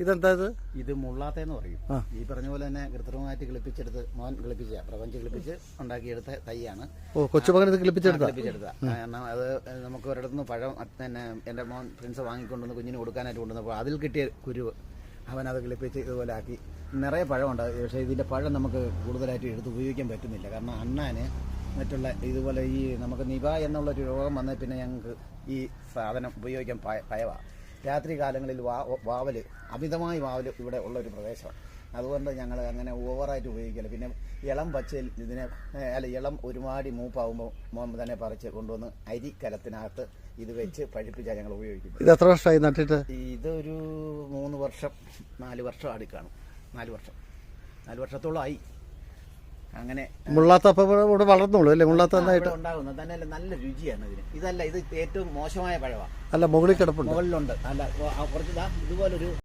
ഇതെന്താ ഇത് മുള്ളാത്തെന്ന് പറയും. ഈ പറഞ്ഞ പോലെ തന്നെ കൃത്രിമമായിട്ട് കിളിപ്പിച്ചെടുത്ത് മോൻ കിളിപ്പിച്ച പ്രപഞ്ച കിളിപ്പിച്ച് ഉണ്ടാക്കിയെടുത്ത തൈയാണ്. കൊച്ചുമകൻ കിളിപ്പിച്ചെടുത്ത കാരണം അത് നമുക്ക് ഒരിടത്തുനിന്ന് പഴം തന്നെ എൻ്റെ മോൻ പ്രിൻസ് വാങ്ങിക്കൊണ്ടുവന്ന് കുഞ്ഞിന് കൊടുക്കാനായിട്ട് കൊണ്ടുവന്നപ്പോൾ അതിൽ കിട്ടിയ കുരുവ് അവനത് കിളിപ്പിച്ച് ഇതുപോലെ ആക്കി. നിറയെ പഴമുണ്ട്. പക്ഷേ ഇതിൻ്റെ പഴം നമുക്ക് കൂടുതലായിട്ട് എടുത്ത് ഉപയോഗിക്കാൻ പറ്റുന്നില്ല. കാരണം അണ്ണാന് മറ്റുള്ള ഇതുപോലെ ഈ നമുക്ക് നിപ എന്നുള്ളൊരു രോഗം വന്നാൽ പിന്നെ ഞങ്ങൾക്ക് ഈ സാധനം ഉപയോഗിക്കാൻ ഭയമാണ്. രാത്രി കാലങ്ങളിൽ അമിതമായി വാവൽ ഇവിടെ ഉള്ളൊരു പ്രദേശമാണ്. അതുകൊണ്ട് ഞങ്ങൾ അങ്ങനെ ഓവറായിട്ട് ഉപയോഗിക്കില്ല. പിന്നെ ഇളം പച്ചയിൽ ഇളം ഒരുമാടി മൂപ്പാവുമ്പോൾ മോൻ തന്നെ പറിച്ച് കൊണ്ടുവന്ന് അരി കലത്തിനകത്ത് ഇത് വെച്ച് പഴിപ്പിച്ചാൽ ഞങ്ങൾ ഉപയോഗിക്കും. ഇത് എത്ര വർഷമായി നട്ടിട്ട്? ഇതൊരു 3 വർഷം 4 വർഷം അടുക്കാണ്. 4 വർഷത്തോളം ആയി. അങ്ങനെ മുള്ളാത്ത ഇവിടെ വളർന്നോളൂ അല്ലേ? മുള്ളാത്ത ഉണ്ടാകുന്നത് തന്നെ നല്ല രുചിയാണ് ഇതിന്. ഇത് ഏറ്റവും മോശമായ പഴമാണ്. അല്ല, മുകളിൽ കിടപ്പുണ്ട്. മുകളിലുണ്ട്. അല്ല, കുറച്ച് ഇതുപോലൊരു